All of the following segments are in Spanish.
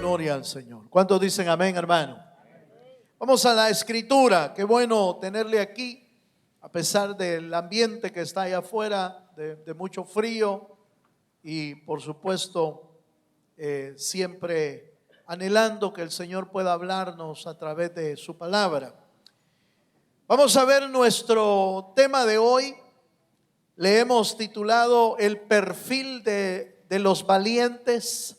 Gloria al Señor. ¿Cuántos dicen amén, hermano? Vamos a la escritura. Qué bueno tenerle aquí, a pesar del ambiente que está allá afuera, de mucho frío y por supuesto siempre anhelando que el Señor pueda hablarnos a través de su palabra. Vamos a ver nuestro tema de hoy. Le hemos titulado el perfil de los valientes.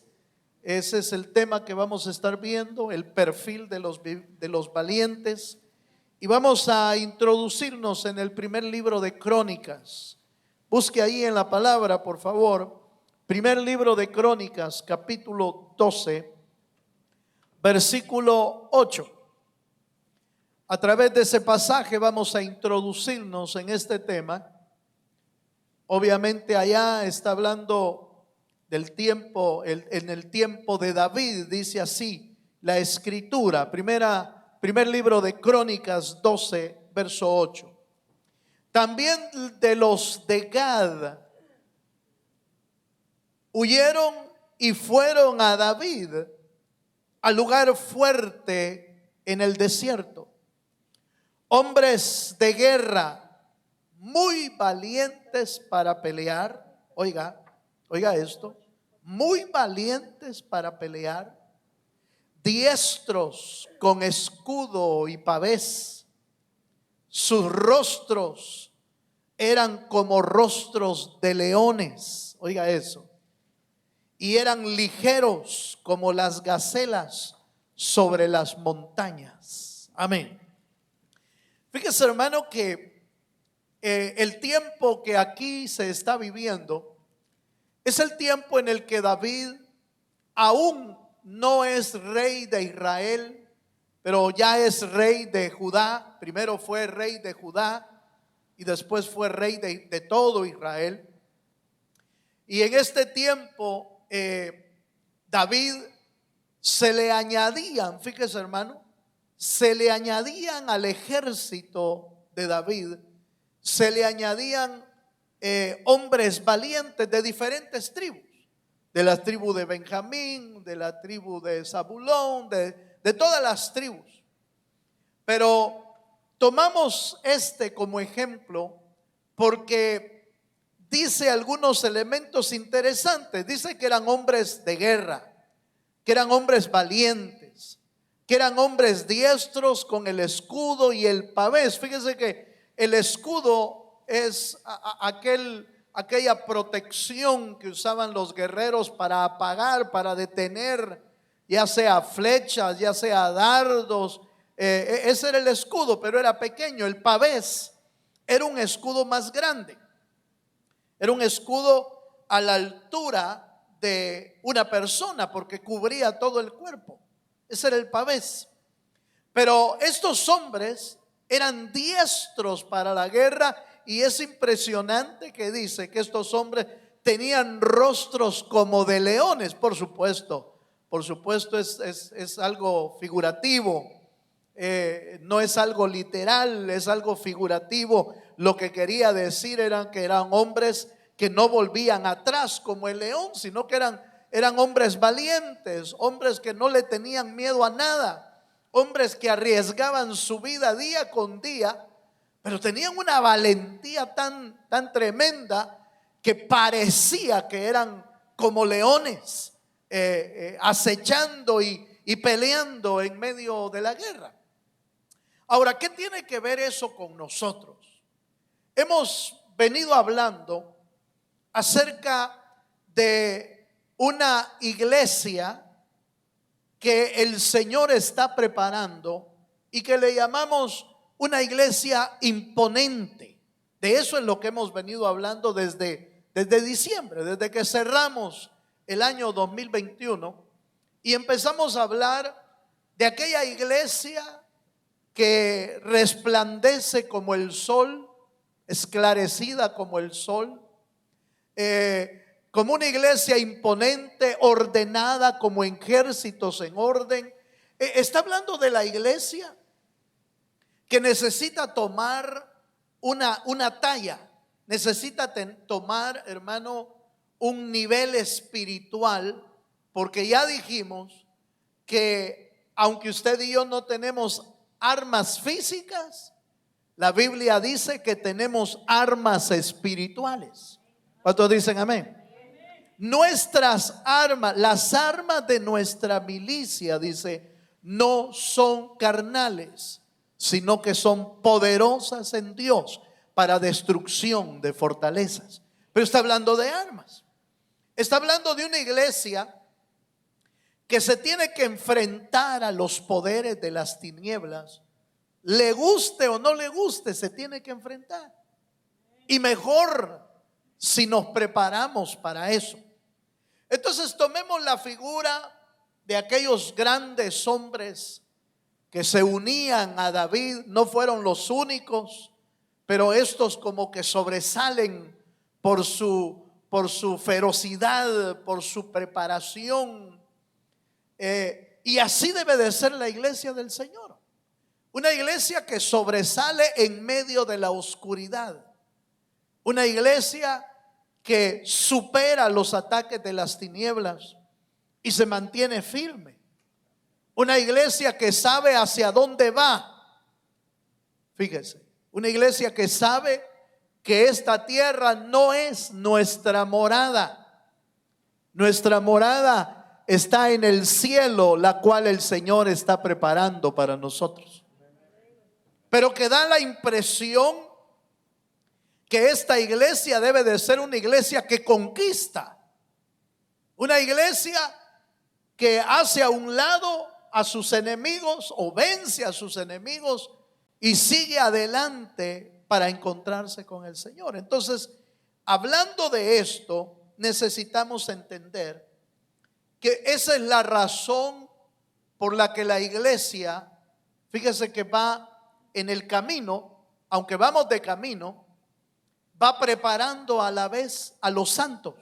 Ese es el tema que vamos a estar viendo, el perfil de los valientes. Y vamos a introducirnos en el primer libro de Crónicas. Busque ahí en la palabra, por favor. Primer libro de Crónicas, capítulo 12, versículo 8. A través de ese pasaje vamos a introducirnos en este tema. Obviamente allá está hablando del tiempo, en el tiempo de David, dice así la escritura, primer libro de Crónicas 12, verso 8. También de los de Gad huyeron y fueron a David al lugar fuerte en el desierto. Hombres de guerra muy valientes para pelear. Oiga esto, muy valientes para pelear, diestros con escudo y pavés. Sus rostros eran como rostros de leones. Oiga eso. Y eran ligeros como las gacelas sobre las montañas. Amén. Fíjese, hermano, que el tiempo que aquí se está viviendo es el tiempo en el que David aún no es rey de Israel, pero ya es rey de Judá. Primero fue rey de Judá y después fue rey de todo Israel. Y en este tiempo David se le añadían, fíjese hermano, se le añadían al ejército de David, se le añadían hombres valientes de diferentes tribus, de la tribu de Benjamín, de la tribu de Zabulón, de todas las tribus. Pero tomamos este como ejemplo porque dice algunos elementos interesantes. Dice que eran hombres de guerra, que eran hombres valientes, que eran hombres diestros con el escudo y el pavés. Fíjese que el escudo es aquella protección que usaban los guerreros para apagar, para detener, ya sea flechas, ya sea dardos. Ese era el escudo, pero era pequeño. El pavés era un escudo más grande. Era un escudo a la altura de una persona porque cubría todo el cuerpo. Ese era el pavés. Pero estos hombres eran diestros para la guerra. Y es impresionante que dice que estos hombres tenían rostros como de leones. Por supuesto es algo figurativo, no es algo literal, es algo figurativo. Lo que quería decir era que eran hombres que no volvían atrás como el león, sino que eran hombres valientes, hombres que no le tenían miedo a nada, hombres que arriesgaban su vida día con día. Pero tenían una valentía tan tremenda que parecía que eran como leones acechando y peleando en medio de la guerra. Ahora, ¿qué tiene que ver eso con nosotros? Hemos venido hablando acerca de una iglesia que el Señor está preparando y que le llamamos una iglesia imponente. De eso es lo que hemos venido hablando desde diciembre, desde que cerramos el año 2021 y empezamos a hablar de aquella iglesia que resplandece como el sol, esclarecida como el sol, como una iglesia imponente, ordenada como ejércitos en orden. Está hablando de la iglesia que necesita tomar una talla, necesita tomar, hermano, un nivel espiritual, porque ya dijimos que aunque usted y yo no tenemos armas físicas, la Biblia dice que tenemos armas espirituales. ¿Cuántos dicen amén? Nuestras armas, las armas de nuestra milicia, dice, no son carnales, sino que son poderosas en Dios para destrucción de fortalezas. Pero está hablando de armas. Está hablando de una iglesia que se tiene que enfrentar a los poderes de las tinieblas. Le guste o no le guste, se tiene que enfrentar. Y mejor si nos preparamos para eso. Entonces tomemos la figura de aquellos grandes hombres que se unían a David. No fueron los únicos, pero estos como que sobresalen por su ferocidad, por su preparación. Y así debe de ser la iglesia del Señor. Una iglesia que sobresale en medio de la oscuridad. Una iglesia que supera los ataques de las tinieblas y se mantiene firme. Una iglesia que sabe hacia dónde va. Fíjese, una iglesia que sabe que esta tierra no es nuestra morada. Nuestra morada está en el cielo, la cual el Señor está preparando para nosotros. Pero que da la impresión que esta iglesia debe de ser una iglesia que conquista, una iglesia que hace a un lado a sus enemigos o vence a sus enemigos y sigue adelante para encontrarse con el Señor. Entonces, hablando de esto, necesitamos entender que esa es la razón por la que la iglesia, fíjese que va en el camino, aunque vamos de camino, va preparando a la vez a los santos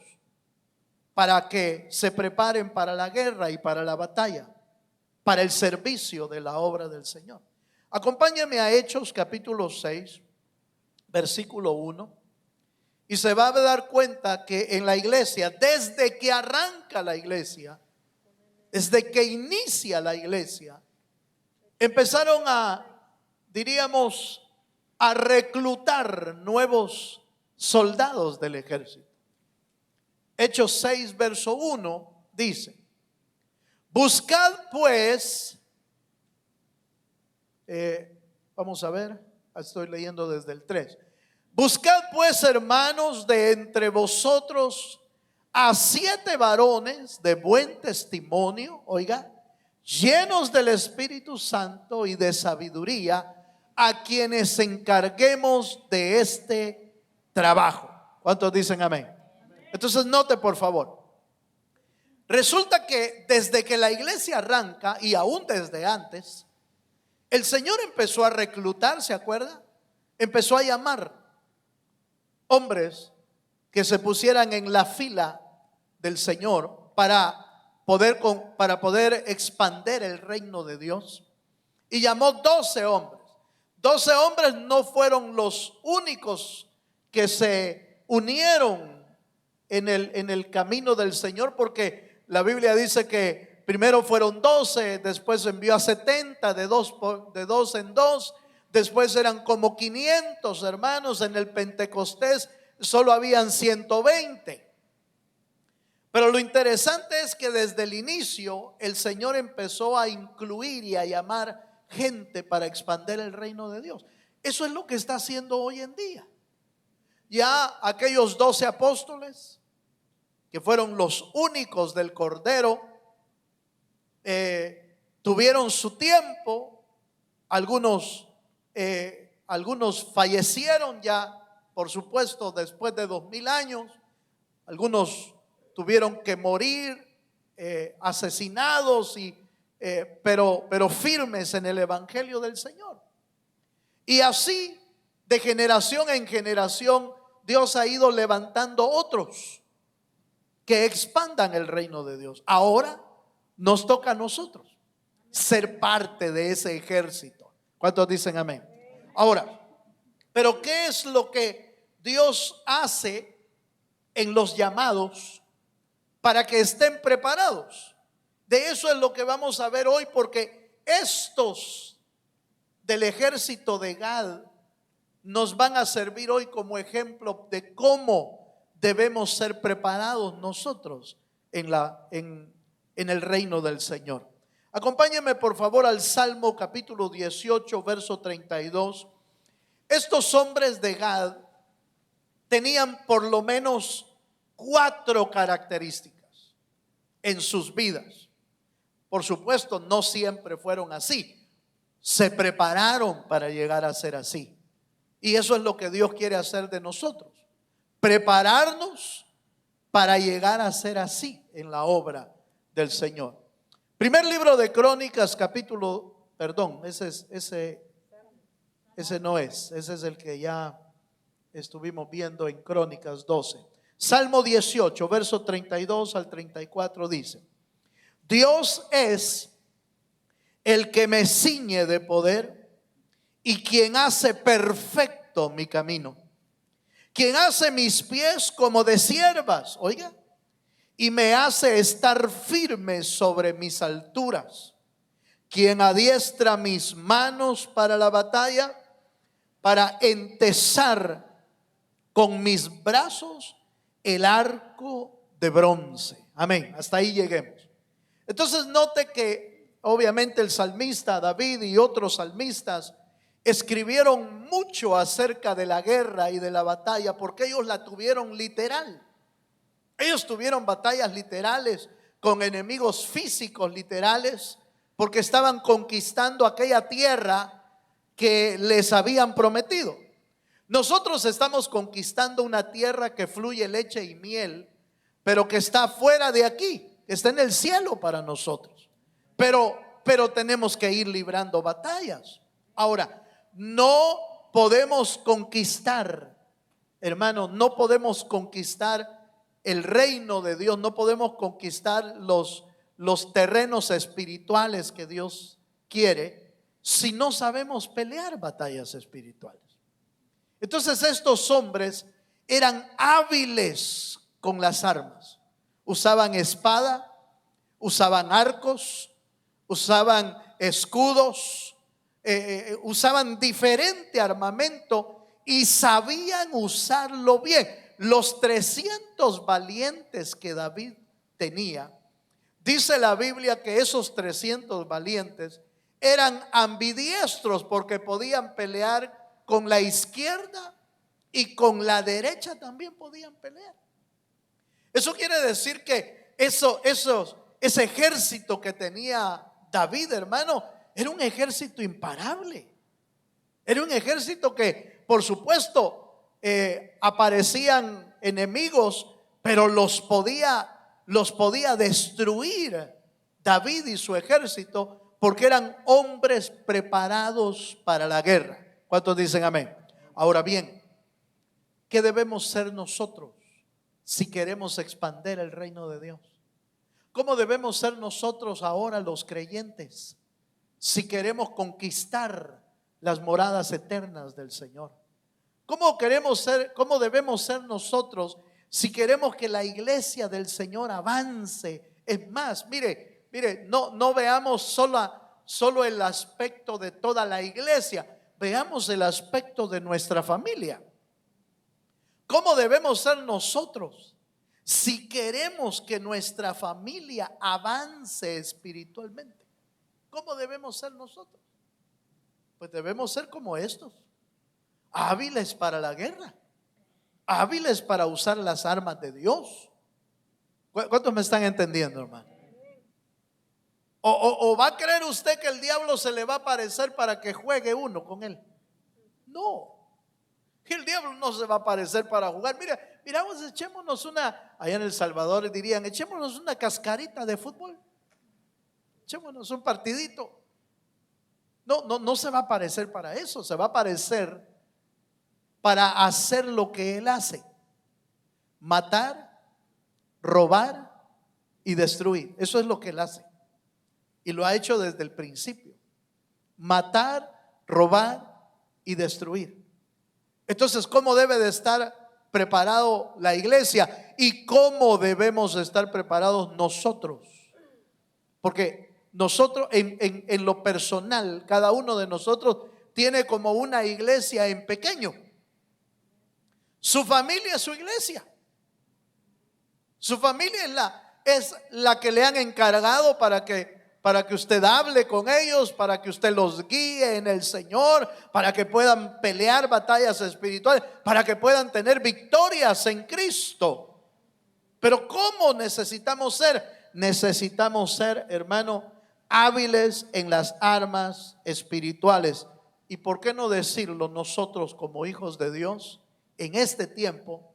para que se preparen para la guerra y para la batalla, para el servicio de la obra del Señor. Acompáñame a Hechos capítulo 6, versículo 1, y se va a dar cuenta que en la iglesia, desde que arranca la iglesia, desde que inicia la iglesia, empezaron diríamos, a reclutar nuevos soldados del ejército. Hechos 6, verso 1 dice: buscad pues, vamos a ver, estoy leyendo desde el 3. Buscad pues, hermanos, de entre vosotros a 7 varones de buen testimonio, oiga, llenos del Espíritu Santo y de sabiduría, a quienes encarguemos de este trabajo. ¿Cuántos dicen amén? Entonces note por favor, resulta que desde que la iglesia arranca y aún desde antes, el Señor empezó a reclutar, ¿se acuerda? Empezó a llamar hombres que se pusieran en la fila del Señor para poder expandir el reino de Dios. Y llamó 12 hombres. 12 hombres no fueron los únicos que se unieron en el camino del Señor, porque la Biblia dice que primero fueron 12, después envió a 70, de dos en dos, después eran como 500 hermanos. En el Pentecostés solo habían 120. Pero lo interesante es que desde el inicio el Señor empezó a incluir y a llamar gente para expandir el reino de Dios. Eso es lo que está haciendo hoy en día. Ya aquellos 12 apóstoles, que fueron los únicos del Cordero, tuvieron su tiempo. Algunos fallecieron ya, por supuesto, después de 2000 años. Algunos tuvieron que morir asesinados, pero firmes en el evangelio del Señor. Y así, de generación en generación, Dios ha ido levantando otros que expandan el reino de Dios. Ahora nos toca a nosotros ser parte de ese ejército. ¿Cuántos dicen amén? Ahora, pero ¿qué es lo que Dios hace en los llamados para que estén preparados? De eso es lo que vamos a ver hoy, porque estos del ejército de Gad nos van a servir hoy como ejemplo de cómo debemos ser preparados nosotros en el reino del Señor. Acompáñenme por favor al Salmo capítulo 18, verso 32. Estos hombres de Gad tenían por lo menos 4 características en sus vidas. Por supuesto, no siempre fueron así. Se prepararon para llegar a ser así. Y eso es lo que Dios quiere hacer de nosotros. Prepararnos para llegar a ser así en la obra del Señor. Primer libro de Crónicas, capítulo, perdón, ese no es, ese es el que ya estuvimos viendo en Crónicas 12. Salmo 18, verso 32 al 34 dice: Dios es el que me ciñe de poder y quien hace perfecto mi camino, quien hace mis pies como de ciervas, oiga, y me hace estar firme sobre mis alturas, quien adiestra mis manos para la batalla, para entesar con mis brazos el arco de bronce. Amén, hasta ahí lleguemos. Entonces note que obviamente el salmista David y otros salmistas escribieron mucho acerca de la guerra y de la batalla, porque ellos la tuvieron literal. Ellos tuvieron batallas literales con enemigos físicos literales, porque estaban conquistando aquella tierra que les habían prometido. Nosotros estamos conquistando una tierra que fluye leche y miel, pero que está fuera de aquí, está en el cielo para nosotros. Pero tenemos que ir librando batallas. Ahora, no podemos conquistar, hermano, no podemos conquistar el reino de Dios, no podemos conquistar los terrenos espirituales que Dios quiere si no sabemos pelear batallas espirituales. Entonces estos hombres eran hábiles con las armas. Usaban espada, usaban arcos, usaban escudos, usaban diferente armamento y sabían usarlo bien. Los 300 valientes que David tenía, dice la Biblia que esos 300 valientes eran ambidiestros, porque podían pelear con la izquierda y con la derecha también podían pelear. Eso quiere decir que ese ejército que tenía David, hermano, era un ejército imparable. Era un ejército que, por supuesto, aparecían enemigos, pero los podía destruir David y su ejército, porque eran hombres preparados para la guerra. ¿Cuántos dicen amén? Ahora bien, ¿qué debemos ser nosotros si queremos expandir el reino de Dios? ¿Cómo debemos ser nosotros ahora los creyentes si queremos conquistar las moradas eternas del Señor? ¿Cómo debemos ser nosotros si queremos que la iglesia del Señor avance? Es más, mire, no veamos solo el aspecto de toda la iglesia, veamos el aspecto de nuestra familia. ¿Cómo debemos ser nosotros si queremos que nuestra familia avance espiritualmente? ¿Cómo debemos ser nosotros? Pues debemos ser como estos, hábiles para la guerra, hábiles para usar las armas de Dios. ¿Cuántos me están entendiendo, hermano? ¿O va a creer usted que el diablo se le va a aparecer para que juegue uno con él? No, el diablo no se va a aparecer para jugar. Miramos, echémonos allá en El Salvador dirían, echémonos una cascarita de fútbol, echémonos un partidito. No se va a aparecer para eso, se va a aparecer para hacer lo que él hace: matar, robar y destruir. Eso es lo que él hace, y lo ha hecho desde el principio: matar, robar y destruir. Entonces, ¿cómo debe de estar preparado la iglesia? ¿Y cómo debemos estar preparados nosotros? Porque nosotros en lo personal, cada uno de nosotros tiene como una iglesia en pequeño. Su familia es su iglesia. Su familia es la que le han encargado para que usted hable con ellos, para que usted los guíe en el Señor, para que puedan pelear batallas espirituales, para que puedan tener victorias en Cristo. Pero ¿cómo necesitamos ser? Necesitamos ser, hermano, hábiles en las armas espirituales. ¿Y por qué no decirlo nosotros como hijos de Dios en este tiempo?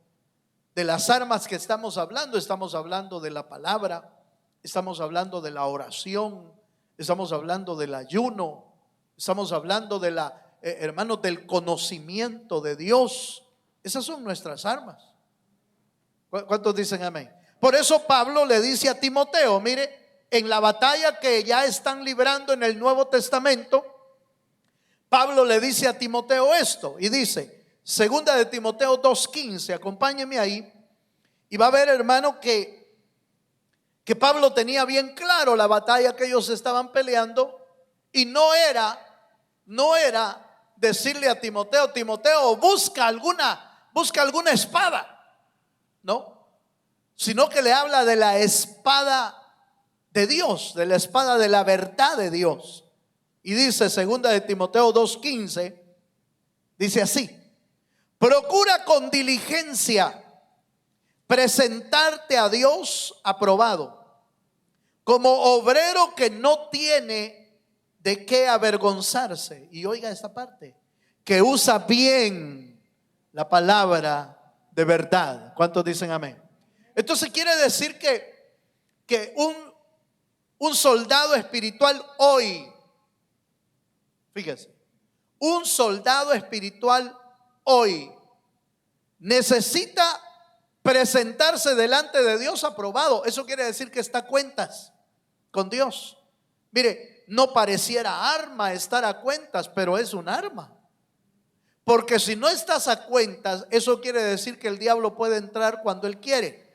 De las armas que estamos hablando de la palabra, estamos hablando de la oración, estamos hablando del ayuno, estamos hablando de hermanos, del conocimiento de Dios. Esas son nuestras armas. ¿Cuántos dicen amén? Por eso Pablo le dice a Timoteo, mire, en la batalla que ya están librando en el Nuevo Testamento, Pablo le dice a Timoteo esto y dice, segunda de Timoteo 2:15, acompáñeme ahí, y va a ver, hermano, que Pablo tenía bien claro la batalla que ellos estaban peleando, y no era decirle a Timoteo, busca alguna espada, no, sino que le habla de la espada de Dios, de la espada de la verdad de Dios. Y dice segunda de Timoteo 2:15, dice así: procura con diligencia presentarte a Dios aprobado, como obrero que no tiene de qué avergonzarse. Y oiga esta parte, que usa bien la palabra de verdad. ¿Cuántos dicen amén? Entonces quiere decir que un soldado espiritual hoy, fíjese, un soldado espiritual hoy necesita presentarse delante de Dios aprobado. Eso quiere decir que está a cuentas con Dios. Mire, no pareciera arma estar a cuentas, pero es un arma. Porque si no estás a cuentas, eso quiere decir que el diablo puede entrar cuando él quiere,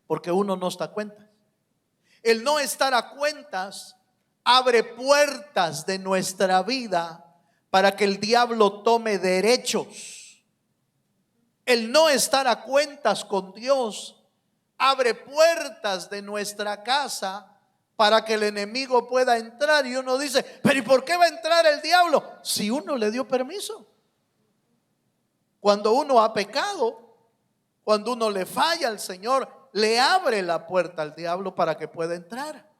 porque uno no está a cuentas. El no estar a cuentas abre puertas de nuestra vida para que el diablo tome derechos. El no estar a cuentas con Dios abre puertas de nuestra casa para que el enemigo pueda entrar. Y uno dice, pero ¿y por qué va a entrar el diablo? Si uno le dio permiso. Cuando uno ha pecado, cuando uno le falla al Señor, le abre la puerta al diablo para que pueda entrar.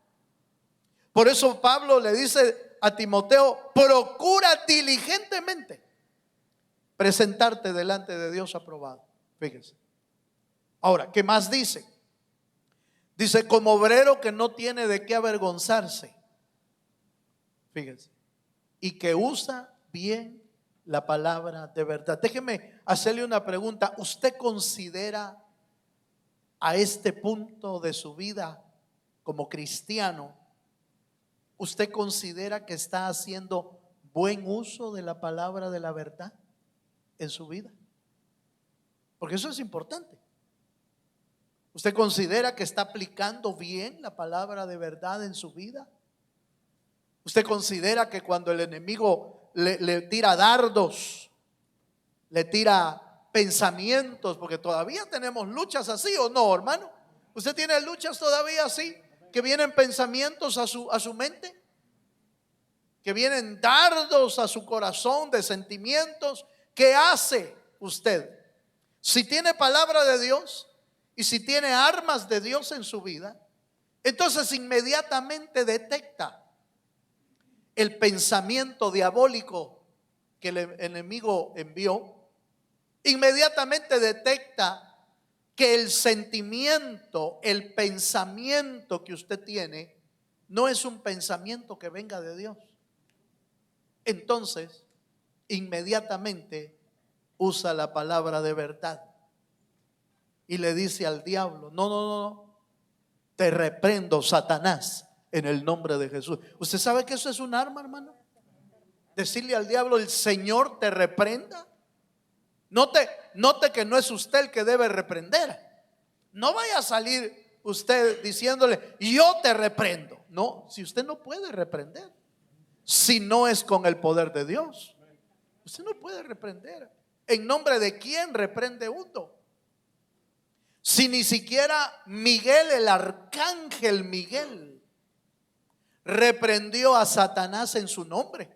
Por eso Pablo le dice a Timoteo, procura diligentemente presentarte delante de Dios aprobado. Fíjese. Ahora, ¿qué más dice? Dice, como obrero que no tiene de qué avergonzarse. Fíjese. Y que usa bien la palabra de verdad. Déjeme hacerle una pregunta. ¿Usted considera a este punto de su vida como cristiano, usted considera que está haciendo buen uso de la palabra de la verdad en su vida? Porque eso es importante. ¿Usted considera que está aplicando bien la palabra de verdad en su vida? ¿Usted considera que cuando el enemigo le tira dardos, le tira pensamientos, porque todavía tenemos luchas así o no, hermano? ¿Usted tiene luchas todavía así, que vienen pensamientos a su mente, que vienen dardos a su corazón de sentimientos? ¿Qué hace usted? Si tiene palabra de Dios y si tiene armas de Dios en su vida, entonces inmediatamente detecta el pensamiento diabólico que el enemigo envió. Inmediatamente detecta que el sentimiento, el pensamiento que usted tiene no es un pensamiento que venga de Dios. Entonces, inmediatamente usa la palabra de verdad y le dice al diablo, no, te reprendo, Satanás, en el nombre de Jesús. ¿Usted sabe que eso es un arma, hermano? Decirle al diablo, el Señor te reprenda. Note que no es usted el que debe reprender. No vaya a salir usted diciéndole, yo te reprendo. No, si usted no puede reprender, si no es con el poder de Dios, usted no puede reprender. ¿En nombre de quién reprende uno? Si ni siquiera Miguel, el arcángel Miguel, reprendió a Satanás en su nombre.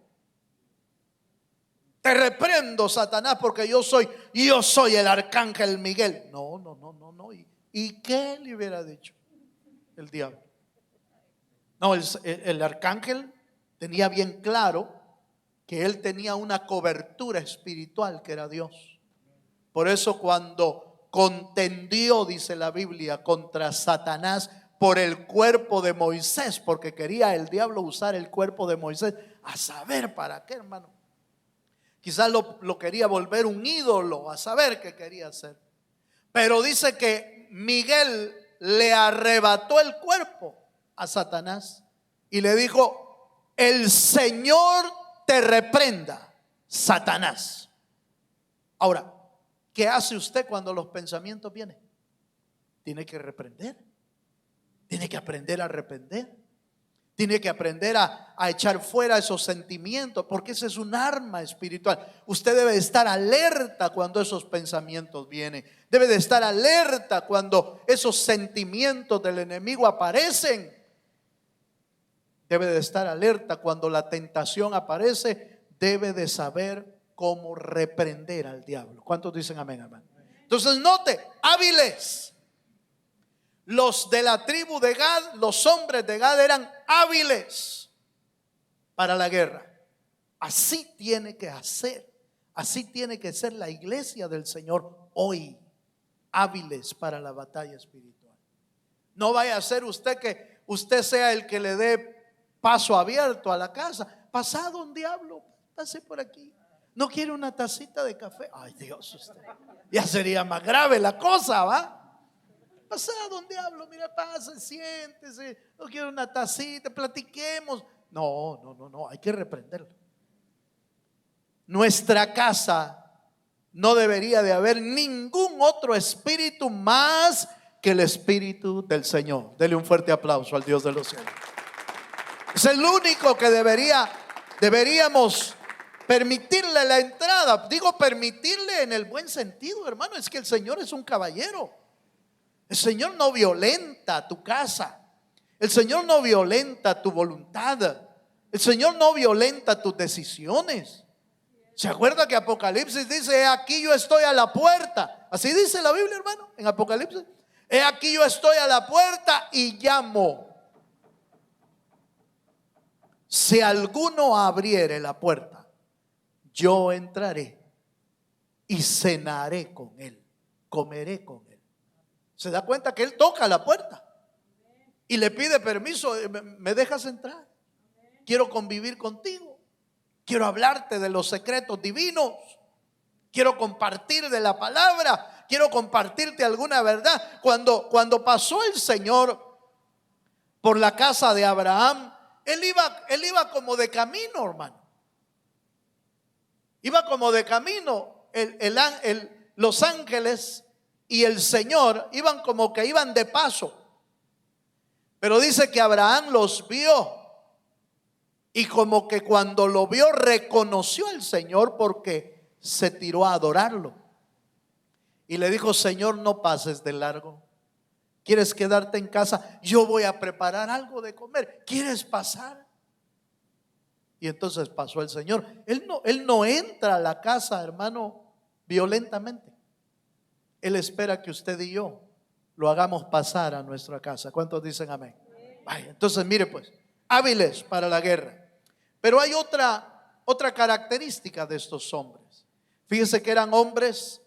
Te reprendo, Satanás, porque yo soy el arcángel Miguel. No. ¿Y qué le hubiera dicho el diablo? No, el arcángel tenía bien claro que él tenía una cobertura espiritual que era Dios. Por eso cuando contendió, dice la Biblia, contra Satanás por el cuerpo de Moisés, porque quería el diablo usar el cuerpo de Moisés, a saber para qué, hermano. Quizás lo quería volver un ídolo, a saber qué quería hacer. Pero dice que Miguel le arrebató el cuerpo a Satanás y le dijo: el Señor te reprenda, Satanás. Ahora, ¿qué hace usted cuando los pensamientos vienen? Tiene que reprender. Tiene que aprender a arrepender. Tiene que aprender a echar fuera esos sentimientos, porque ese es un arma espiritual. Usted debe estar alerta cuando esos pensamientos vienen. Debe de estar alerta cuando esos sentimientos del enemigo aparecen. Debe de estar alerta cuando la tentación aparece. Debe de saber cómo reprender al diablo. ¿Cuántos dicen amén, hermano? Entonces note, hábiles. Los de la tribu de Gad, los hombres de Gad eran hábiles para la guerra. Así tiene que hacer, así tiene que ser la iglesia del Señor hoy, hábiles para la batalla espiritual. No vaya a ser usted que usted sea el que le dé paso abierto a la casa. Pasa, don diablo, pase por aquí. ¿No quiere una tacita de café? Ay, Dios, usted. Ya sería más grave la cosa, ¿va? Pasa, don diablo, mira, pasa, siéntese. No quiero una tacita, platiquemos. No, hay que reprenderlo. Nuestra casa no debería de haber ningún otro espíritu más que el espíritu del Señor. Dele un fuerte aplauso al Dios de los cielos. Es el único que deberíamos permitirle la entrada. Digo permitirle en el buen sentido, hermano. Es que el Señor es un caballero. El Señor no violenta tu casa. El Señor no violenta tu voluntad. El Señor no violenta tus decisiones. ¿Se acuerda que Apocalipsis dice: he aquí yo estoy a la puerta? Así dice la Biblia, hermano, en Apocalipsis. He aquí yo estoy a la puerta y llamo. Si alguno abriere la puerta, yo entraré y cenaré con él, comeré con él. Se da cuenta que él toca la puerta y le pide permiso: ¿me dejas entrar? Quiero convivir contigo, quiero hablarte de los secretos divinos, quiero compartir de la palabra, quiero compartirte alguna verdad. Cuando pasó el Señor por la casa de Abraham, él iba como de camino, hermano. Iba como de camino. Los ángeles y el Señor iban como que iban de paso. Pero dice que Abraham los vio. Y como que cuando lo vio, reconoció al Señor, porque se tiró a adorarlo. Y le dijo: Señor, no pases de largo. ¿Quieres quedarte en casa? Yo voy a preparar algo de comer. ¿Quieres pasar? Y entonces pasó el Señor. Él no entra a la casa, hermano, violentamente. Él espera que usted y yo lo hagamos pasar a nuestra casa. ¿Cuántos dicen amén? Vaya, entonces mire pues, hábiles para la guerra. Pero hay otra característica de estos hombres. Fíjense que eran hombres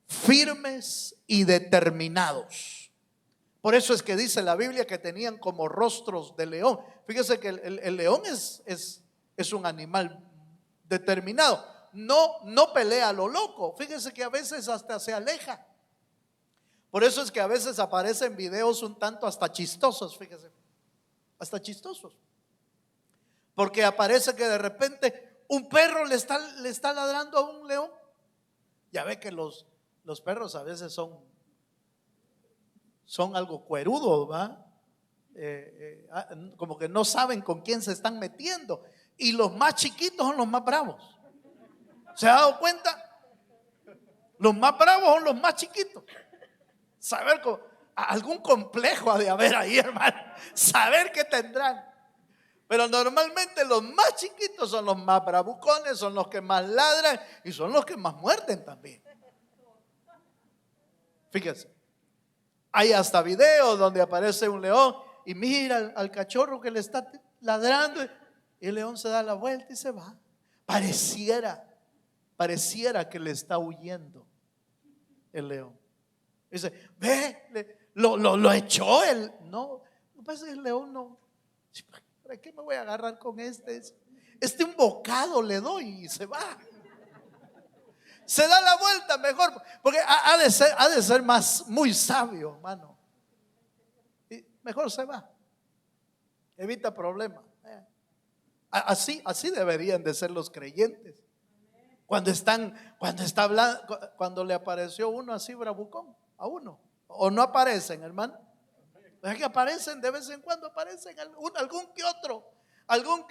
firmes y determinados. Por eso es que dice la Biblia que tenían como rostros de león. Fíjese que el león es un animal determinado. No pelea a lo loco. Fíjese que a veces hasta se aleja. Por eso es que a veces aparecen videos un tanto hasta chistosos. Fíjese, hasta chistosos. Porque aparece que de repente un perro le está ladrando a un león. Ya ve que los perros a veces son algo cuerudos, ¿va? como que no saben con quién se están metiendo. Y los más chiquitos son los más bravos. ¿Se ha dado cuenta? Los más bravos son los más chiquitos. Saber algún complejo ha de haber ahí, hermano. Saber qué tendrán. Pero normalmente los más chiquitos son los más bravucones, son los que más ladran y son los que más muerden también. Fíjense, hay hasta videos donde aparece un león y mira al cachorro que le está ladrando y el león se da la vuelta y se va. Pareciera que le está huyendo el león. Dice, ve, lo echó él. No, no pasa que el león no. ¿Para qué me voy a agarrar con este? Un bocado le doy y se va. Se da la vuelta mejor, porque ha de ser muy sabio, hermano. Y mejor se va. Evita problemas. Así deberían de ser los creyentes. Cuando le apareció uno así bravucón a uno, o no aparecen, hermano. Es que aparecen de vez en cuando, aparecen algún que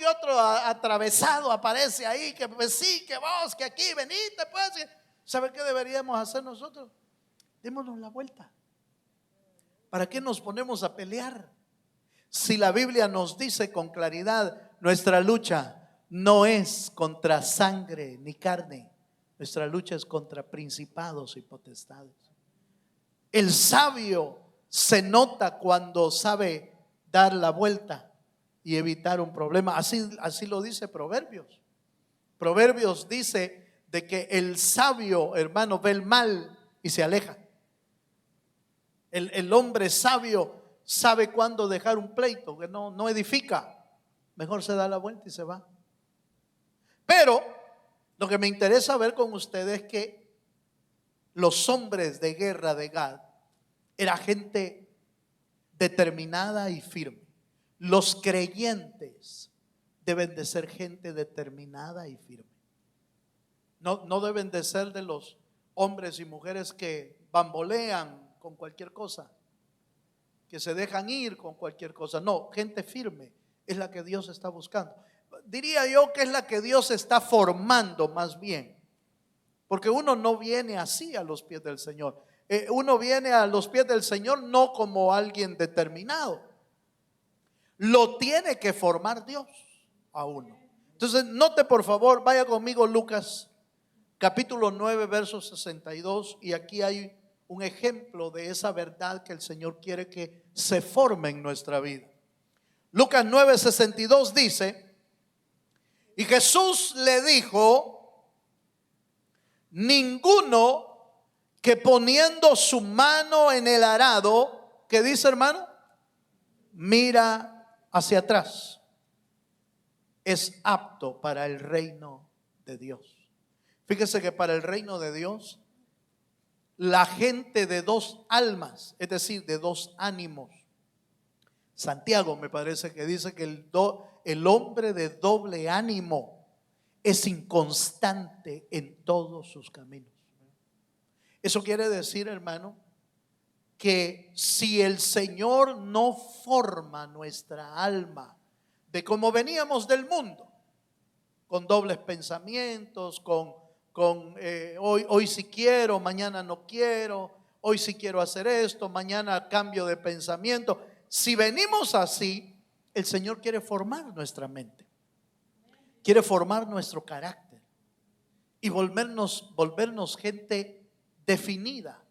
otro atravesado aparece ahí, que pues sí, que vos, que aquí, venite pues. ¿Sabe qué deberíamos hacer nosotros? Démonos la vuelta. ¿Para qué nos ponemos a pelear? Si la Biblia nos dice con claridad, nuestra lucha no es contra sangre ni carne, nuestra lucha es contra principados y potestades. El sabio se nota cuando sabe dar la vuelta y evitar un problema. Así lo dice Proverbios. Proverbios dice de que el sabio, hermano, ve el mal y se aleja. El hombre sabio sabe cuándo dejar un pleito que no edifica. Mejor se da la vuelta y se va. Pero lo que me interesa ver con ustedes es que los hombres de guerra de Gad era gente determinada y firme. Los creyentes deben de ser gente determinada y firme. No deben de ser de los hombres y mujeres que bambolean con cualquier cosa, que se dejan ir con cualquier cosa. No, gente firme es la que Dios está buscando. Diría yo que es la que Dios está formando más bien, porque uno no viene así a los pies del Señor. Uno viene a los pies del Señor no como alguien determinado. Lo tiene que formar Dios a uno. Entonces, note por favor, vaya conmigo Lucas capítulo 9, verso 62. Y aquí hay un ejemplo de esa verdad que el Señor quiere que se forme en nuestra vida. Lucas 9, 62 dice: y Jesús le dijo: ninguno que poniendo su mano en el arado, ¿qué dice, hermano? Mira hacia atrás, es apto para el reino de Dios. Fíjese que para el reino de Dios, la gente de dos almas, es decir, de dos ánimos. Santiago me parece que dice que el hombre de doble ánimo es inconstante en todos sus caminos. Eso quiere decir, hermano, que si el Señor no forma nuestra alma de como veníamos del mundo, con dobles pensamientos, con hoy sí quiero, mañana no quiero, hoy sí quiero hacer esto, mañana cambio de pensamiento. Si venimos así, el Señor quiere formar nuestra mente, quiere formar nuestro carácter y volvernos gente definida,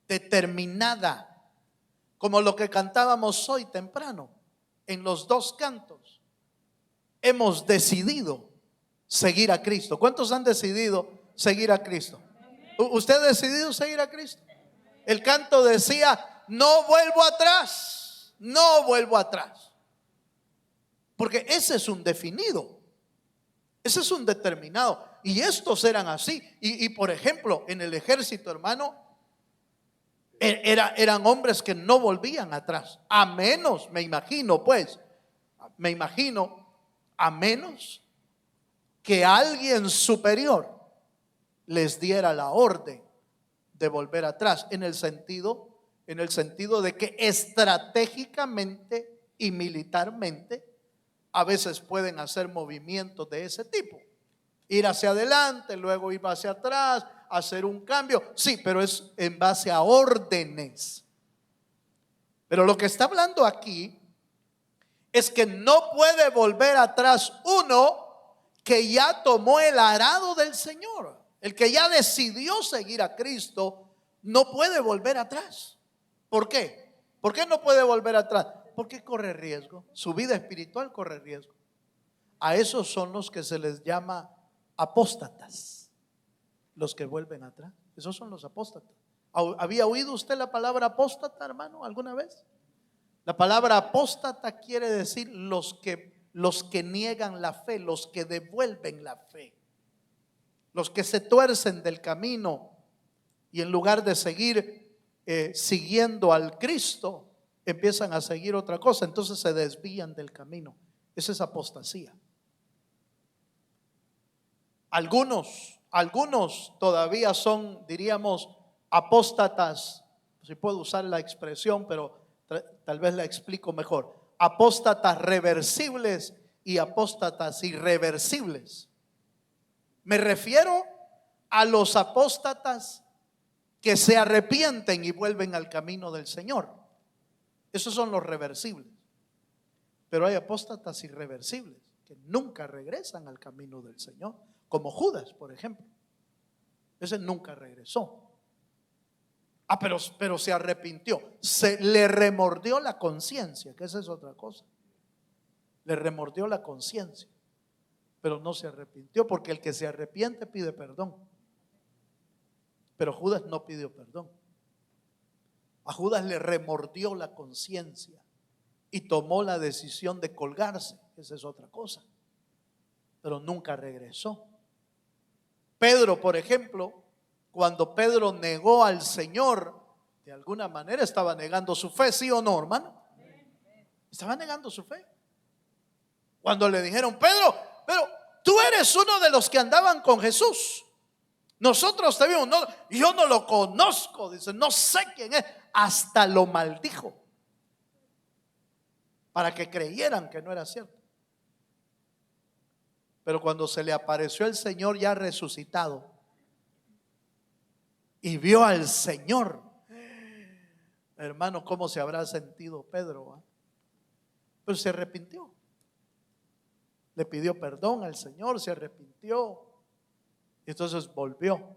determinada, como lo que cantábamos hoy temprano en los dos cantos. Hemos decidido seguir a Cristo. ¿Cuántos han decidido seguir a Cristo? ¿Usted ha decidido seguir a Cristo? El canto decía: no vuelvo atrás, no vuelvo atrás. Porque ese es un definido, ese es un determinado. Y estos eran así. Y por ejemplo, en el ejército, hermano, eran hombres que no volvían atrás. A menos, me imagino, a menos que alguien superior les diera la orden de volver atrás, en el sentido en el sentido de que estratégicamente y militarmente a veces pueden hacer movimientos de ese tipo. Ir hacia adelante, luego ir hacia atrás, hacer un cambio. Sí, pero es en base a órdenes. Pero lo que está hablando aquí es que no puede volver atrás uno que ya tomó el arado del Señor. El que ya decidió seguir a Cristo no puede volver atrás. ¿Por qué? ¿Por qué no puede volver atrás? Porque corre riesgo. Su vida espiritual corre riesgo. A esos son los que se les llama apóstatas, los que vuelven atrás. Esos son los apóstatas. ¿Había oído usted la palabra apóstata, hermano, alguna vez? La palabra apóstata quiere decir los que niegan la fe, los que devuelven la fe, los que se tuercen del camino y en lugar de seguir siguiendo al Cristo, empiezan a seguir otra cosa, entonces se desvían del camino. Esa es apostasía. Algunos todavía son, diríamos, apóstatas, si puedo usar la expresión, pero tal vez la explico mejor. Apóstatas reversibles y apóstatas irreversibles. Me refiero a los apóstatas que se arrepienten y vuelven al camino del Señor. Esos son los reversibles. Pero hay apóstatas irreversibles que nunca regresan al camino del Señor, como Judas, por ejemplo. Ese nunca regresó. Pero se arrepintió, se le remordió la conciencia, que esa es otra cosa. Le remordió la conciencia, pero no se arrepintió, porque el que se arrepiente pide perdón. Pero Judas no pidió perdón. A Judas le remordió la conciencia y tomó la decisión de colgarse, esa es otra cosa. Pero nunca regresó. Pedro, por ejemplo, cuando Pedro negó al Señor, de alguna manera estaba negando su fe, ¿sí o no, hermano? Estaba negando su fe. Cuando le dijeron: Pedro, pero tú eres uno de los que andaban con Jesús. Nosotros te vimos, no, yo no lo conozco, dice, no sé quién es. Hasta lo maldijo para que creyeran que no era cierto. Pero cuando se le apareció el Señor ya resucitado y vio al Señor, hermano, ¿cómo se habrá sentido Pedro? Pero se arrepintió, le pidió perdón al Señor, se arrepintió y entonces volvió.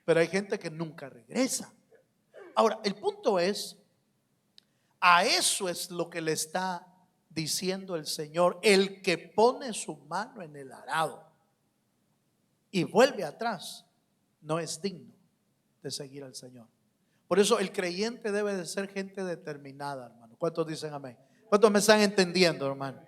Pero hay gente que nunca regresa. Ahora, el punto es, a eso es lo que le está diciendo el Señor: el que pone su mano en el arado y vuelve atrás no es digno de seguir al Señor. Por eso el creyente debe de ser gente determinada, hermano. ¿Cuántos dicen amén? ¿Cuántos me están entendiendo, hermano?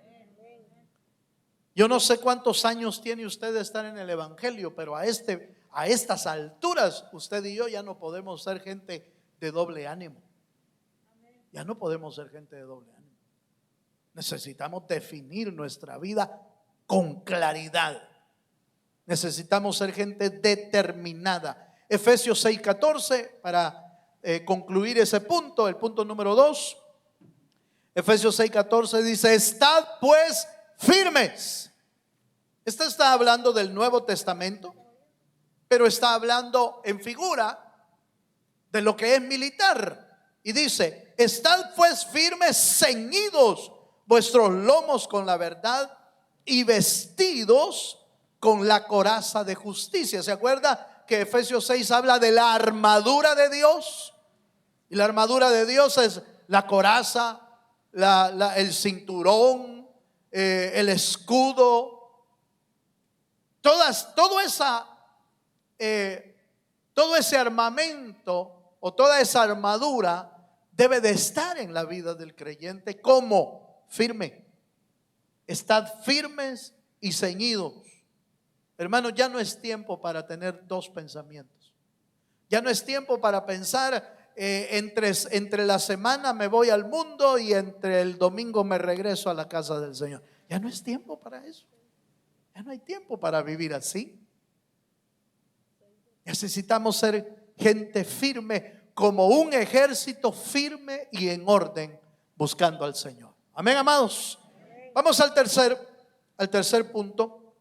Yo no sé cuántos años tiene usted de estar en el evangelio, pero a estas alturas usted y yo ya no podemos ser gente de doble ánimo. Ya no podemos ser gente de doble ánimo. Necesitamos definir nuestra vida con claridad. Necesitamos ser gente determinada. Efesios 6:14, para concluir ese punto, el punto número 2. Efesios 6:14 dice: estad pues firmes. Este está hablando del Nuevo Testamento, pero está hablando en figura de lo que es militar. Y dice: estad pues firmes, ceñidos vuestros lomos con la verdad y vestidos con la coraza de justicia. ¿Se acuerda que Efesios 6 habla de la armadura de Dios? Y la armadura de Dios es la coraza, el cinturón, el escudo. Todo ese armamento o toda esa armadura debe de estar en la vida del creyente como firme. Estad firmes y ceñidos. Hermano, ya no es tiempo para tener dos pensamientos. Ya no es tiempo para pensar entre la semana me voy al mundo y entre el domingo me regreso a la casa del Señor. Ya no es tiempo para eso. Ya no hay tiempo para vivir así. Necesitamos ser gente firme como un ejército firme y en orden, buscando al Señor. Amén, amados. Vamos al tercer punto.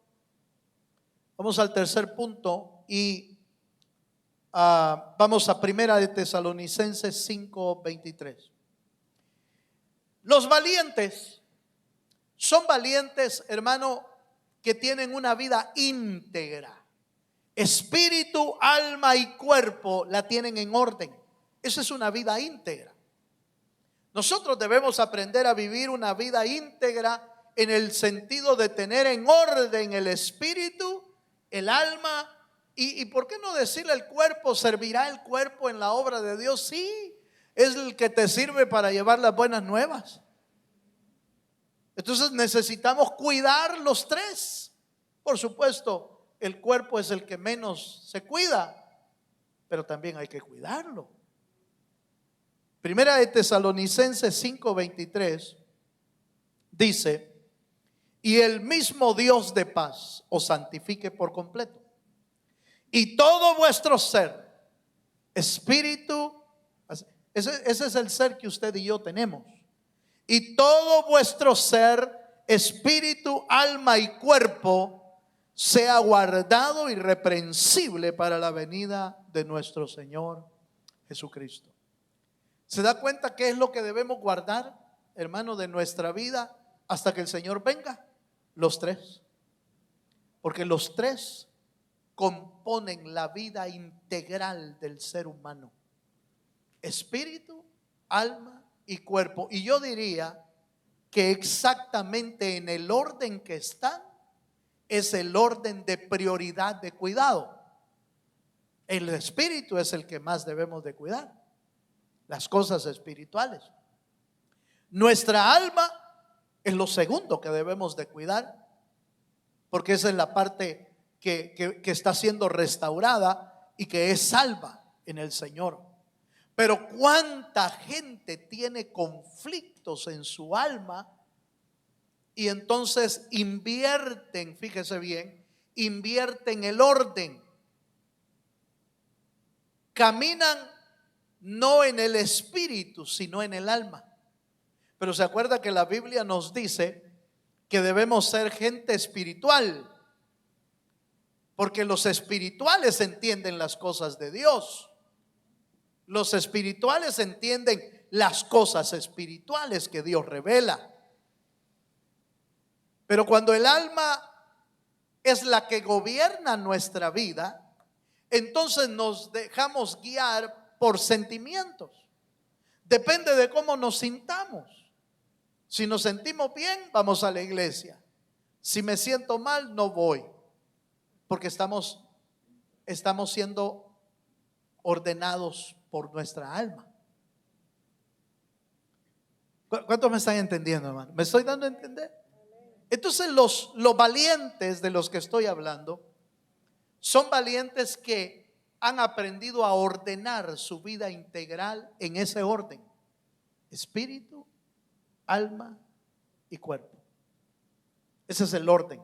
Vamos al tercer punto y vamos a Primera de Tesalonicenses 5:23. Los valientes son valientes, hermano, que tienen una vida íntegra. Espíritu, alma y cuerpo la tienen en orden. Esa es una vida íntegra. Nosotros debemos aprender a vivir una vida íntegra en el sentido de tener en orden el espíritu, el alma y ¿por qué no decirle el cuerpo? ¿Servirá el cuerpo en la obra de Dios? Sí, es el que te sirve para llevar las buenas nuevas. Entonces necesitamos cuidar los tres. Por supuesto, el cuerpo es el que menos se cuida, pero también hay que cuidarlo. Primera de Tesalonicenses 5:23 dice: y el mismo Dios de paz os santifique por completo, y todo vuestro ser, espíritu, ese es el ser que usted y yo tenemos, y todo vuestro ser, espíritu, alma y cuerpo, sea guardado irreprensible para la venida de nuestro Señor Jesucristo. ¿Se da cuenta qué es lo que debemos guardar, hermano, de nuestra vida hasta que el Señor venga? Los tres. Porque los tres componen la vida integral del ser humano: espíritu, alma y cuerpo. Y yo diría que exactamente en el orden que están es el orden de prioridad de cuidado. El espíritu es el que más debemos de cuidar, las cosas espirituales. Nuestra alma es lo segundo que debemos de cuidar, porque esa es la parte que está siendo restaurada y que es salva en el Señor. Pero cuánta gente tiene conflictos en su alma y entonces invierten, fíjese bien, invierten el orden. Caminan no en el espíritu, sino en el alma. Pero se acuerda que la Biblia nos dice que debemos ser gente espiritual, porque los espirituales entienden las cosas de Dios. Los espirituales entienden las cosas espirituales que Dios revela. Pero cuando el alma es la que gobierna nuestra vida, entonces nos dejamos guiar por sentimientos. Depende de cómo nos sintamos. Si nos sentimos bien, vamos a la iglesia. Si me siento mal, no voy. Porque estamos siendo ordenados por nuestra alma. ¿Cuántos me están entendiendo, hermano? ¿Me estoy dando a entender? Entonces los valientes de los que estoy hablando son valientes que han aprendido a ordenar su vida integral en ese orden: espíritu, alma y cuerpo. Ese es el orden.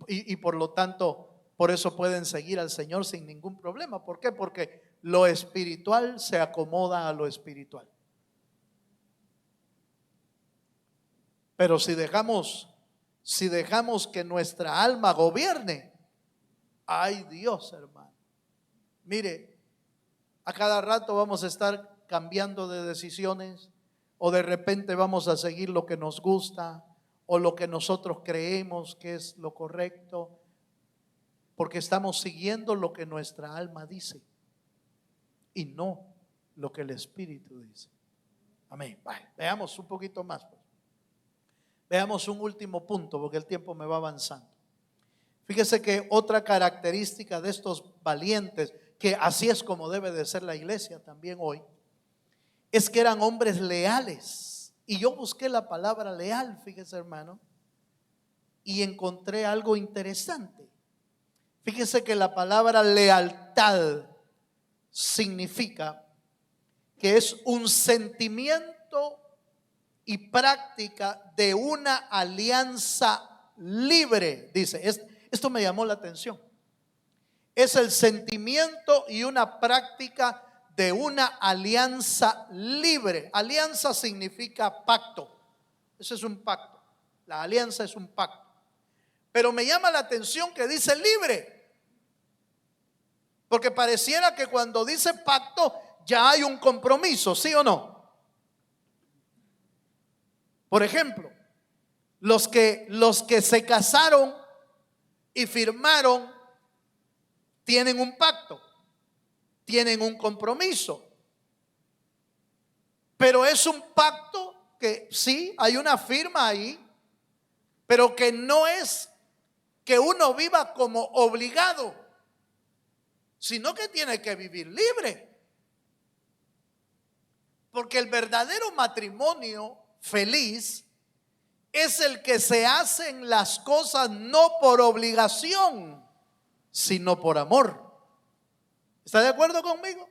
Y por lo tanto, por eso pueden seguir al Señor sin ningún problema. ¿Por qué? Porque lo espiritual se acomoda a lo espiritual. Pero si dejamos que nuestra alma gobierne, ay Dios, hermano, mire, a cada rato vamos a estar cambiando de decisiones, o de repente vamos a seguir lo que nos gusta o lo que nosotros creemos que es lo correcto, porque estamos siguiendo lo que nuestra alma dice y no lo que el Espíritu dice. Amén. Vale, veamos un poquito más, pues. Veamos un último punto, porque el tiempo me va avanzando. Fíjese que otra característica de estos valientes, que así es como debe de ser la iglesia también hoy, es que eran hombres leales. Y yo busqué la palabra leal, fíjese, hermano, y encontré algo interesante. Fíjese que la palabra lealtad significa que es un sentimiento y práctica de una alianza libre. Dice, esto me llamó la atención. Es el sentimiento y una práctica de una alianza libre. Alianza significa pacto. Ese es un pacto. La alianza es un pacto. Pero me llama la atención que dice libre. Porque pareciera que cuando dice pacto ya hay un compromiso, ¿sí o no? Por ejemplo, los que se casaron y firmaron tienen un pacto, tienen un compromiso. Pero es un pacto que sí, hay una firma ahí, pero que no es que uno viva como obligado, sino que tiene que vivir libre. Porque el verdadero matrimonio feliz es el que se hacen las cosas no por obligación, sino por amor. ¿Está de acuerdo conmigo?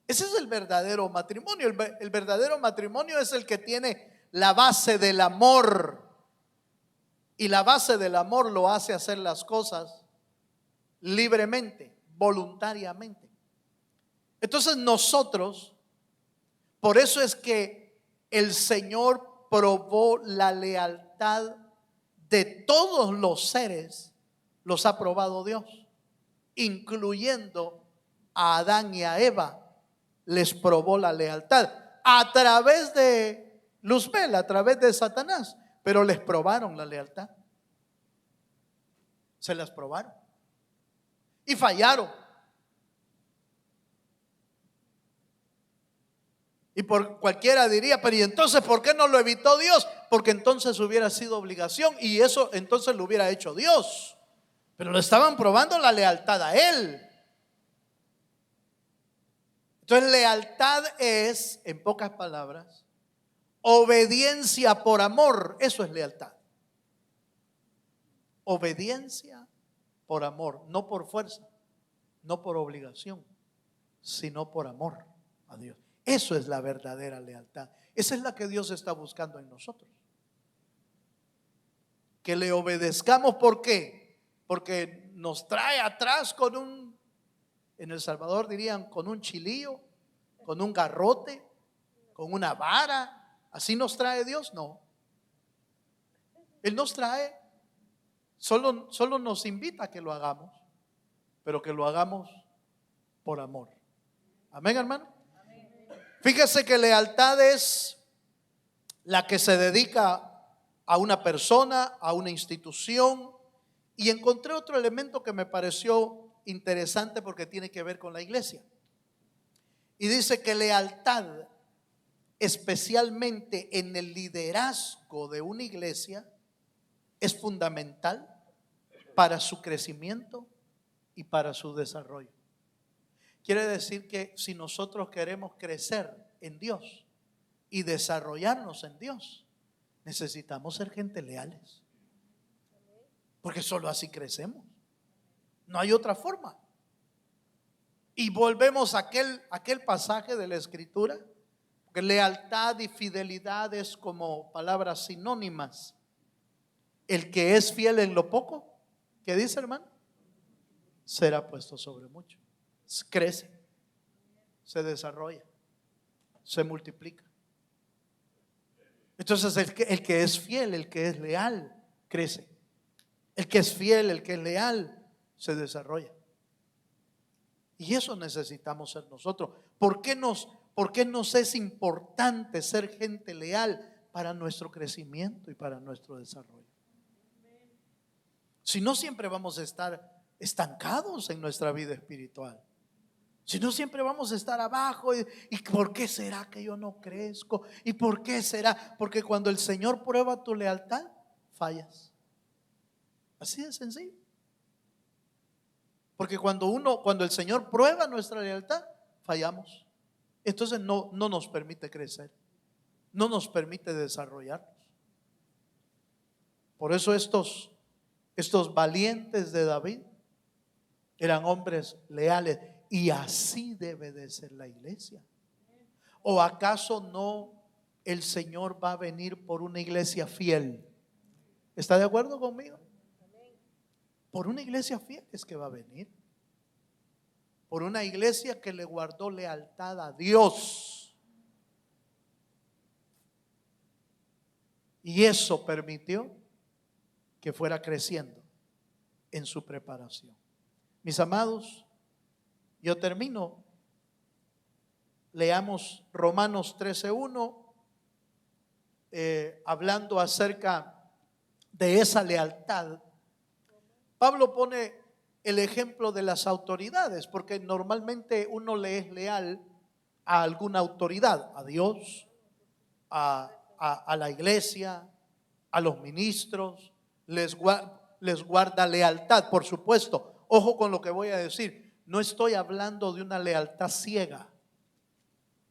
Ese es el verdadero matrimonio. El verdadero matrimonio es el que tiene la base del amor. Y la base del amor lo hace hacer las cosas libremente, voluntariamente. Entonces nosotros, por eso es que el Señor probó la lealtad de todos los seres, los ha probado Dios, incluyendo a Adán y a Eva. Les probó la lealtad a través de Luzbel, a través de Satanás, pero les probaron la lealtad. Se las probaron y fallaron. Y por cualquiera diría, pero ¿y entonces por qué no lo evitó Dios? Porque entonces hubiera sido obligación y eso entonces lo hubiera hecho Dios. Pero le estaban probando la lealtad a Él. Entonces lealtad es, en pocas palabras, obediencia por amor. Eso es lealtad. Obediencia por amor, no por fuerza, no por obligación, sino por amor a Dios. Eso es la verdadera lealtad. Esa es la que Dios está buscando en nosotros. Que le obedezcamos, ¿por qué? Porque nos trae atrás con un, en El Salvador dirían, con un chilillo, con un garrote, con una vara. ¿Así nos trae Dios? No. Él nos trae, solo nos invita a que lo hagamos, pero que lo hagamos por amor. Amén, hermano. Fíjese que lealtad es la que se dedica a una persona, a una institución. Y encontré otro elemento que me pareció interesante porque tiene que ver con la iglesia. Y dice que lealtad, especialmente en el liderazgo de una iglesia, es fundamental para su crecimiento y para su desarrollo. Quiere decir que si nosotros queremos crecer en Dios y desarrollarnos en Dios, necesitamos ser gente leales. Porque solo así crecemos. No hay otra forma. Y volvemos a aquel pasaje de la Escritura, que lealtad y fidelidad es como palabras sinónimas. El que es fiel en lo poco, ¿qué dice, hermano? Será puesto sobre mucho. Crece, se desarrolla, se multiplica. Entonces el que es fiel, el que es leal, crece. El que es fiel, el que es leal, se desarrolla. Y eso necesitamos ser nosotros. ¿Por qué nos es importante ser gente leal para nuestro crecimiento y para nuestro desarrollo? Si no, siempre vamos a estar estancados en nuestra vida espiritual. Si no, siempre vamos a estar abajo. ¿Y por qué será que yo no crezco? ¿Y por qué será? Porque cuando el Señor prueba tu lealtad, fallas. Así de sencillo. Porque cuando el Señor prueba nuestra lealtad, fallamos. Entonces no nos permite crecer, no nos permite desarrollarnos. Por eso estos valientes de David eran hombres leales. Y así debe de ser la iglesia. ¿O acaso no el Señor va a venir por una iglesia fiel? ¿Está de acuerdo conmigo? Por una iglesia fiel es que va a venir. por una iglesia que le guardó lealtad a Dios. Y eso permitió que fuera creciendo en su preparación. Mis amados, yo termino. Leamos Romanos 13:1, hablando acerca de esa lealtad. Pablo pone el ejemplo de las autoridades, porque normalmente uno le es leal a alguna autoridad, a Dios, a la iglesia, a los ministros, les guarda lealtad, por supuesto. Ojo con lo que voy a decir, no estoy hablando de una lealtad ciega.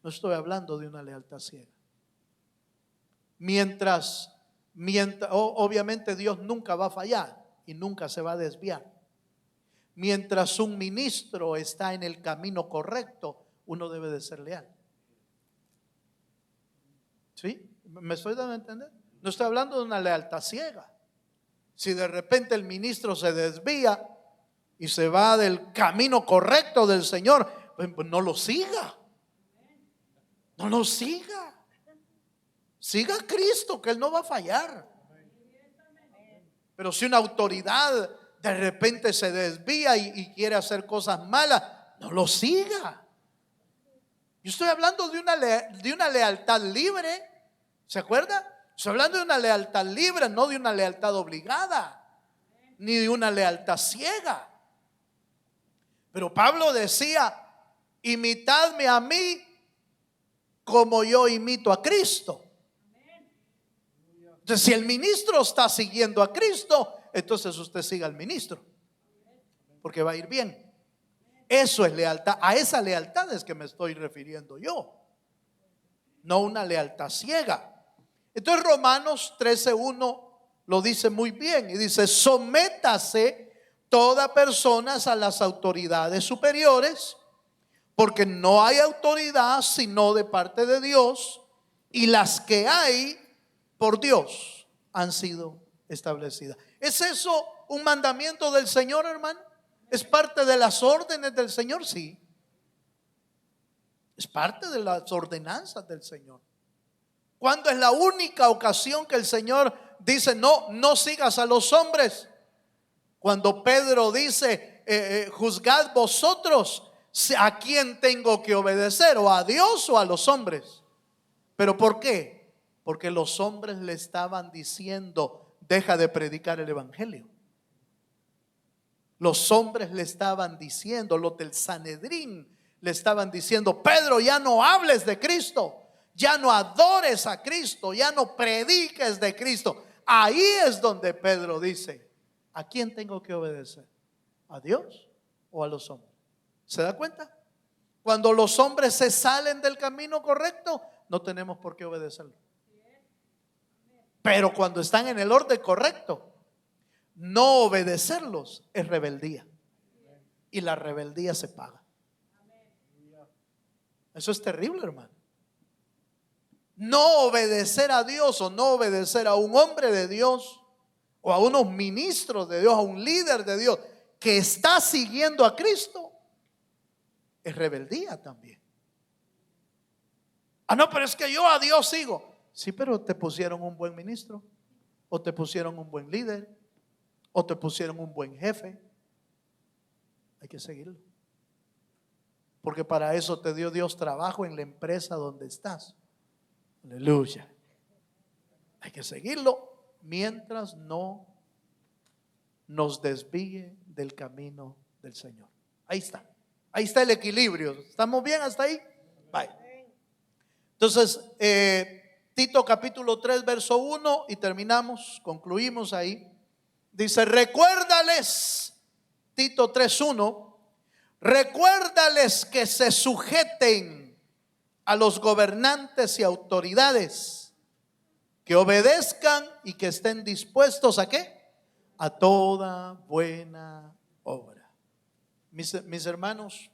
No estoy hablando de una lealtad ciega. Mientras obviamente Dios nunca va a fallar y nunca se va a desviar. Mientras un ministro está en el camino correcto, uno debe de ser leal. ¿Sí? ¿Me estoy dando a entender? No estoy hablando de una lealtad ciega. Si de repente el ministro se desvía y se va del camino correcto del Señor, pues no lo siga. No lo siga. Siga a Cristo, que Él no va a fallar. Pero si una autoridad de repente se desvía y quiere hacer cosas malas, no lo siga. Yo estoy hablando de una lealtad libre. ¿Se acuerda? Estoy hablando de una lealtad libre, no de una lealtad obligada, ni de una lealtad ciega. Pero Pablo decía: imitadme a mí como yo imito a Cristo. Entonces, si el ministro está siguiendo a Cristo, entonces usted siga al ministro, porque va a ir bien. Eso es lealtad. A esa lealtad es que me estoy refiriendo yo, no una lealtad ciega. Entonces Romanos 13:1 lo dice muy bien y dice: sométase toda persona a las autoridades superiores, porque no hay autoridad sino de parte de Dios, y las que hay por Dios han sido establecidas. ¿Es eso un mandamiento del Señor, hermano? ¿Es parte de las órdenes del Señor? Sí. Es parte de las ordenanzas del Señor. ¿Cuándo es la única ocasión que el Señor dice no sigas a los hombres? Cuando Pedro dice: juzgad vosotros a quién tengo que obedecer, o a Dios o a los hombres. ¿Pero por qué? Porque los hombres le estaban diciendo: deja de predicar el evangelio. Los hombres le estaban diciendo, los del Sanedrín le estaban diciendo: Pedro, ya no hables de Cristo, ya no adores a Cristo, ya no prediques de Cristo. Ahí es donde Pedro dice: ¿a quién tengo que obedecer? ¿A Dios o a los hombres? ¿Se da cuenta? Cuando los hombres se salen del camino correcto, no tenemos por qué obedecerlo. Pero cuando están en el orden correcto, no obedecerlos es rebeldía. Y la rebeldía se paga. Eso es terrible, hermano. No obedecer a Dios o no obedecer a un hombre de Dios, o a unos ministros de Dios, a un líder de Dios que está siguiendo a Cristo, es rebeldía también. No, pero es que yo a Dios sigo. Sí, pero te pusieron un buen ministro, o te pusieron un buen líder, o te pusieron un buen jefe. Hay que seguirlo, porque para eso te dio Dios trabajo en la empresa donde estás. Aleluya. Hay que seguirlo mientras no nos desvíe del camino del Señor. Ahí está el equilibrio. ¿Estamos bien hasta ahí? Bye. Entonces, Tito capítulo 3 verso 1, y terminamos, concluimos ahí. Dice: recuérdales, Tito 3:1, recuérdales que se sujeten a los gobernantes y autoridades, que obedezcan y que estén dispuestos ¿a qué? A toda buena obra. Mis hermanos,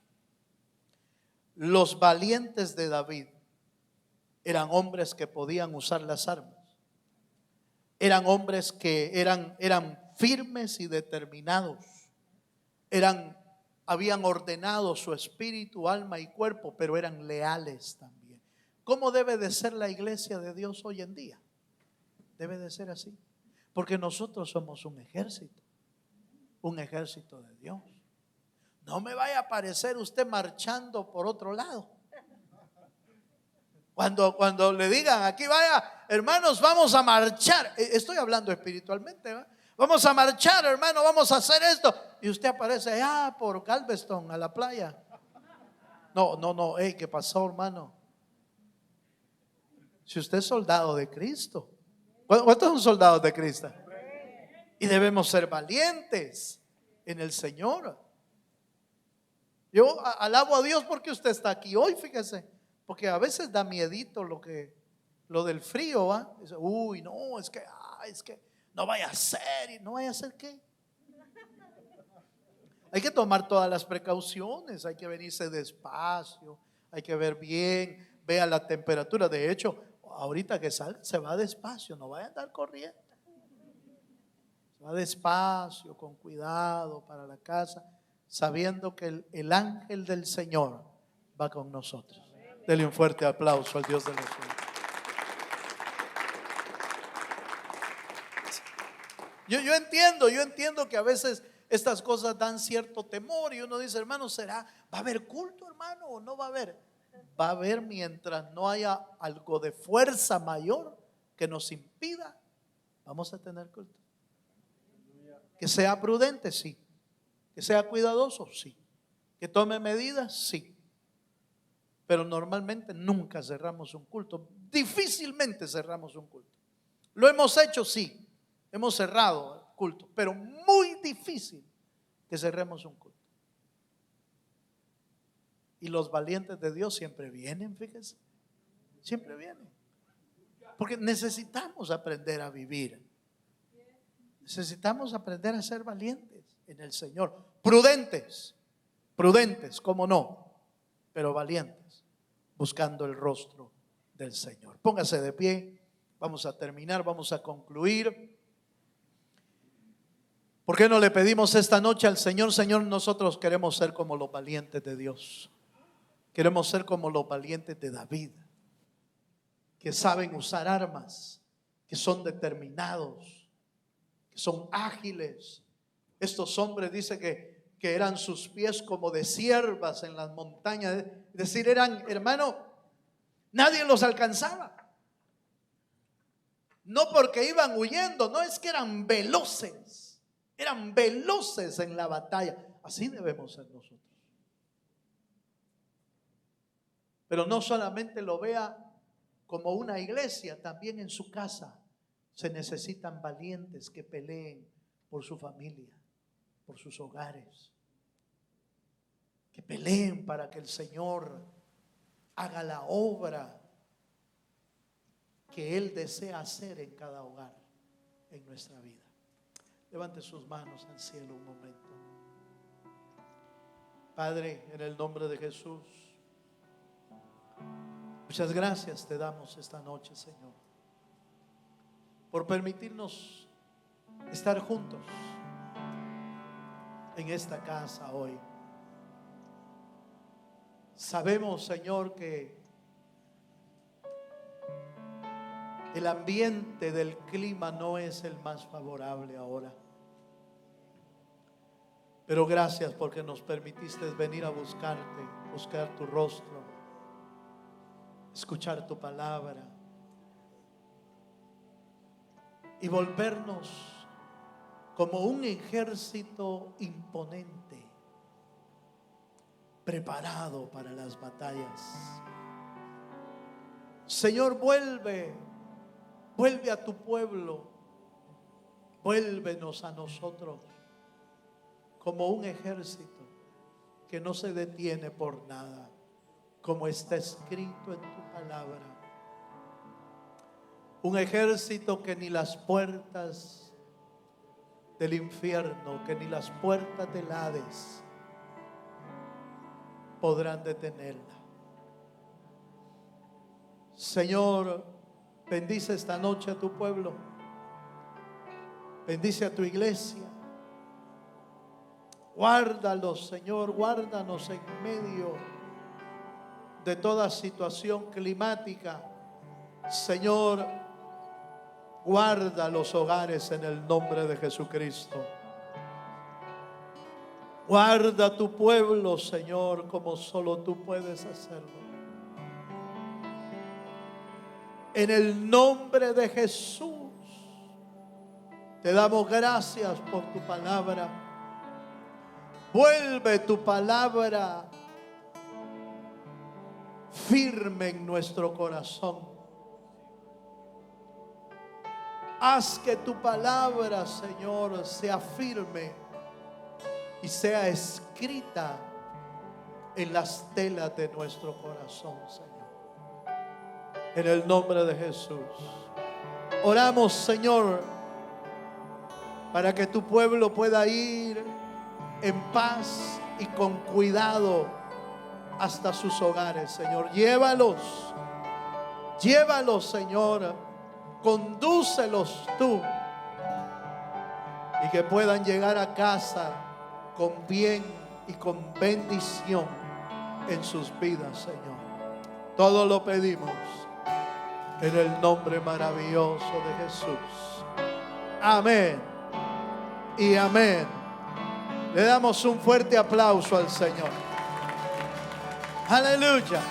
los valientes de David eran hombres que podían usar las armas. Eran hombres que eran firmes y determinados. Eran habían ordenado su espíritu, alma y cuerpo, pero eran leales también. ¿Cómo debe de ser la iglesia de Dios hoy en día? Debe de ser así, porque nosotros somos un ejército de Dios. No me vaya a aparecer usted marchando por otro lado. Cuando le digan aquí, vaya, hermanos, vamos a marchar. Estoy hablando espiritualmente, ¿va? Vamos a marchar, hermano, vamos a hacer esto. Y usted aparece allá por Galveston, a la playa. No, ¿qué pasó, hermano? Si usted es soldado de Cristo. ¿Cuántos son soldados de Cristo? Y debemos ser valientes en el Señor. Yo alabo a Dios porque usted está aquí hoy, fíjese. Porque a veces da miedito lo del frío, ¿va? Dice, uy, no, es que no vaya a ser. ¿Y no vaya a ser qué? Hay que tomar todas las precauciones, hay que venirse despacio, hay que ver bien, vea la temperatura. De hecho, ahorita que salga se va despacio, no vaya a andar corriendo. Se va despacio, con cuidado para la casa, sabiendo que el ángel del Señor va con nosotros. Dele un fuerte aplauso al Dios de los cielos. Yo entiendo que a veces estas cosas dan cierto temor y uno dice, hermano, ¿va a haber culto, hermano, o no va a haber? Va a haber mientras no haya algo de fuerza mayor que nos impida, vamos a tener culto. Que sea prudente, sí. Que sea cuidadoso, sí. Que tome medidas, sí. Pero normalmente nunca cerramos un culto. Difícilmente cerramos un culto. Lo hemos hecho, sí. Hemos cerrado el culto, pero muy difícil que cerremos un culto. Y los valientes de Dios siempre vienen, fíjense. Siempre vienen. Porque necesitamos aprender a vivir. Necesitamos aprender a ser valientes en el Señor. Prudentes, cómo no, pero valientes, buscando el rostro del Señor. Póngase de pie, vamos a terminar, vamos a concluir. ¿Por qué no le pedimos esta noche al Señor? Señor, nosotros queremos ser como los valientes de Dios. Queremos ser como los valientes de David, que saben usar armas, que son determinados, que son ágiles. Estos hombres dice que eran sus pies como de ciervas en las montañas. Es decir, eran, hermano, nadie los alcanzaba. No porque iban huyendo, no, es que eran veloces en la batalla. Así debemos ser nosotros. Pero no solamente lo vea como una iglesia, también en su casa se necesitan valientes que peleen por su familia, por sus hogares, que peleen para que el Señor haga la obra que Él desea hacer en cada hogar, en nuestra vida. Levante sus manos al cielo un momento. Padre, en el nombre de Jesús, muchas gracias te damos esta noche, Señor, por permitirnos estar juntos en esta casa hoy. Sabemos, Señor, que el ambiente del clima no es el más favorable ahora. Pero gracias porque nos permitiste venir a buscarte, buscar tu rostro, escuchar tu palabra y volvernos como un ejército imponente, preparado para las batallas. Señor, vuelve a tu pueblo, vuélvenos a nosotros como un ejército que no se detiene por nada, como está escrito en tu palabra. Un ejército que ni las puertas del infierno, que ni las puertas del Hades podrán detenerla. Señor, bendice esta noche a tu pueblo, bendice a tu iglesia. Guárdalos, Señor, guárdanos en medio de toda situación climática. Señor, guarda los hogares en el nombre de Jesucristo. Guarda tu pueblo, Señor, como solo tú puedes hacerlo. En el nombre de Jesús, te damos gracias por tu palabra. Vuelve tu palabra firme en nuestro corazón. Haz que tu palabra, Señor, sea firme y sea escrita en las telas de nuestro corazón, Señor. En el nombre de Jesús. Oramos, Señor, para que tu pueblo pueda ir en paz y con cuidado hasta sus hogares, Señor. Llévalos, Señor. Condúcelos tú, y que puedan llegar a casa con bien y con bendición en sus vidas, Señor. Todo lo pedimos en el nombre maravilloso de Jesús. Amén y amén. Le damos un fuerte aplauso al Señor. Aleluya.